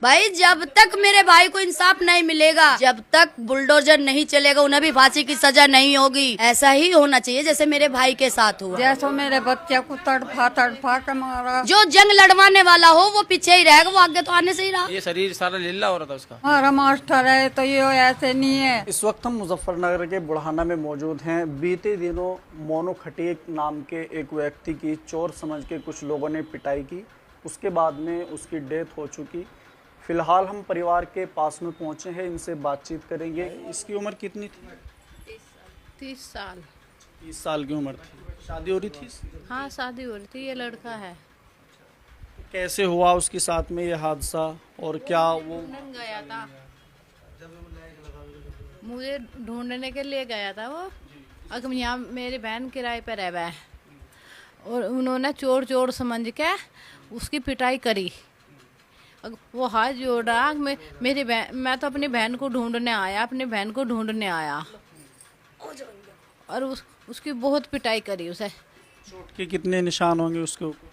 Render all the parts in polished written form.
भाई जब तक मेरे भाई को इंसाफ नहीं मिलेगा, जब तक बुलडोजर नहीं चलेगा, उन्हें भी फांसी की सजा नहीं होगी। ऐसा ही होना चाहिए जैसे मेरे भाई के साथ हुआ। जैसे मेरे बच्चे को तड़फा तड़फा के मारा। जो जंग लड़वाने वाला हो वो पीछे ही रहेगा, वो आगे तो आने से ही रहा। ये शरीर सारा लीला हो रहा था उसका। हमारा मास्टर है तो ये ऐसे नहीं है। इस वक्त हम मुजफ्फरनगर के बुढ़ाना में मौजूद हैं। बीते दिनों मोनू खटीक नाम के एक व्यक्ति की चोर समझ के कुछ लोगों ने पिटाई की, उसके बाद में उसकी डेथ हो चुकी। फिलहाल हम परिवार के पास में पहुंचे हैं, इनसे बातचीत करेंगे। इसकी उम्र कितनी थी? 30 साल। 30 साल की उम्र थी। शादी हो रही थी? हाँ शादी हो रही थी, ये लड़का है। कैसे हुआ उसके साथ में ये हादसा और क्या वो ढूंढने गया था, मुझे ढूंढने के लिए गया था वो। अगर यहाँ मेरी बहन किराए पर रह है और उन्होंने चोर चोर समझ के उसकी पिटाई करी। वो हाथ जोड़ा, मेरी बहन, मैं तो अपनी बहन को ढूंढने आया, अपनी बहन को ढूंढने आया और उसकी बहुत पिटाई करी। उसे चोट के कितने निशान होंगे उसके ऊपर?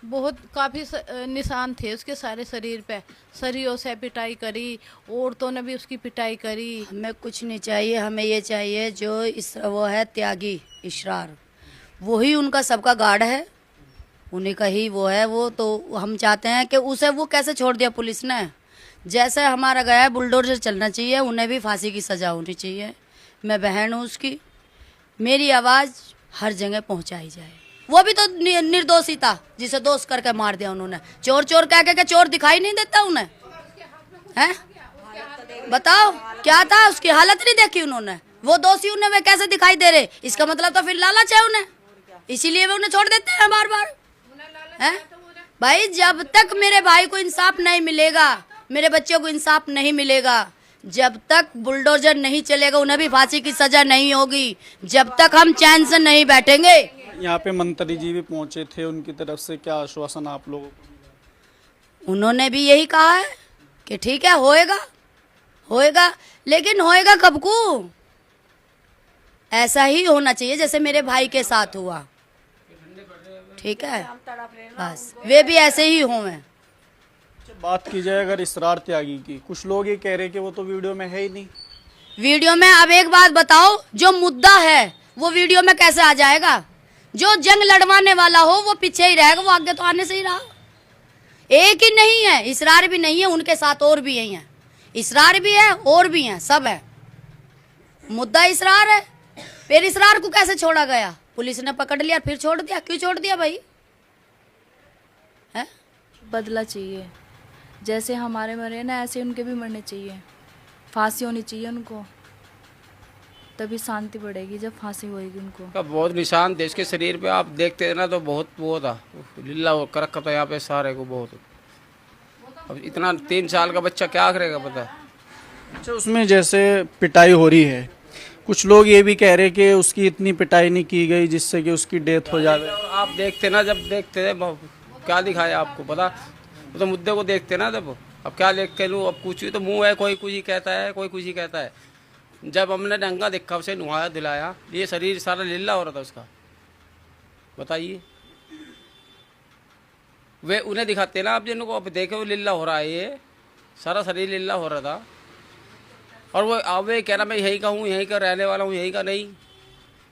बहुत काफ़ी निशान थे उसके सारे शरीर पे। सरियों से पिटाई करी, औरतों ने भी उसकी पिटाई करी। हमें कुछ नहीं चाहिए, हमें ये चाहिए जो वो है त्यागी इशरार, वही उनका सबका गार्ड है, उन्हीं का ही वो है। वो तो हम चाहते हैं कि उसे वो कैसे छोड़ दिया पुलिस ने। जैसे हमारा गया है बुलडोजर चलना चाहिए, उन्हें भी फांसी की सजा होनी चाहिए। मैं बहन हूँ उसकी, मेरी आवाज़ हर जगह पहुँचाई जाए। वो भी तो निर्दोषी था जिसे दोष करके मार दिया उन्होंने। चोर चोर कह के चोर दिखाई नहीं देता उन्हें, हैं? बताओ क्या था, उसकी हालत नहीं देखी उन्होंने। वो दोषी उन्हें वे कैसे दिखाई दे रहे? इसका मतलब तो फिर लालच है उन्हें, इसीलिए वे उन्हें छोड़ देते हैं बार बार, हैं? भाई जब तक मेरे भाई को इंसाफ नहीं मिलेगा, मेरे बच्चों को इंसाफ नहीं मिलेगा, जब तक बुलडोजर नहीं चलेगा, उन्हें भी फांसी की सजा नहीं होगी, जब तक हम चैन से नहीं बैठेंगे। यहाँ पे मंत्री जी भी पहुंचे थे, उनकी तरफ से क्या आश्वासन आप लोगों को? उन्होंने भी यही कहा है कि ठीक है होएगा, होएगा, लेकिन होएगा कब को? ऐसा ही होना चाहिए जैसे मेरे भाई के साथ हुआ, ठीक है? बस वे भी ऐसे ही हों। बात की जाए अगर इसरार त्यागी की, कुछ लोग ये कह रहे कि वो तो वीडियो में है ही नहीं। वीडियो में अब एक बात बताओ, जो मुद्दा है वो वीडियो में कैसे आ जाएगा? जो जंग लड़वाने वाला हो वो पीछे ही रहेगा, वो आगे तो आने से ही रहा। एक ही नहीं है, इसरार भी नहीं है, उनके साथ और भी यही है। इसरार भी है और भी है, सब है। मुद्दा इसरार है, फिर इसरार को कैसे छोड़ा गया? पुलिस ने पकड़ लिया फिर छोड़ दिया। क्यों छोड़ दिया भाई? है? बदला चाहिए, जैसे हमारे मरे ना ऐसे उनके भी मरने चाहिए। फांसी होनी चाहिए उनको, तभी शांति बढ़ेगी जब फांसी होएगी उनको। का बहुत निशान थे इसके शरीर पे, आप देखते हैं ना तो बहुत वो था, लीला हो कर रखा था यहाँ पे सारे को बहुत। अब इतना 3 साल का बच्चा क्या करेगा पता है? अच्छा, उसमें जैसे पिटाई हो रही है, कुछ लोग ये भी कह रहे कि उसकी इतनी पिटाई नहीं की गई जिससे कि उसकी डेथ हो जाए। आप देखते ना, जब देखते थे क्या दिखाया आपको पता? वो तो मुद्दे को देखते ना जब। अब क्या देख के लूँ? अब कुछ भी तो मुंह है, कोई कुछ ही कहता है, कोई कुछ ही कहता है। जब हमने डंगा देखा, उसे नुहाया दिलाया, ये शरीर सारा लीला हो रहा था उसका। बताइए, वे उन्हें दिखाते ना आप जिनको, अब देखे वो लीला हो रहा है, ये सारा शरीर लीला हो रहा था। और वो अब वे कह रहा मैं यहीं का हूँ, यहीं का रहने वाला हूँ, यहीं का नहीं।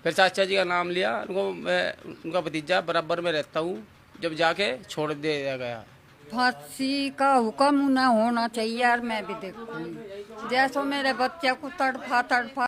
फिर चाचा जी का नाम लिया, उनको मैं उनका भतीजा बराबर में रहता हूँ, जब जाके छोड़ दिया गया। फांसी का हुक्म न होना चाहिए यार, मैं भी देखूंगी। जैसे मेरे बच्चे को तड़फा तड़फा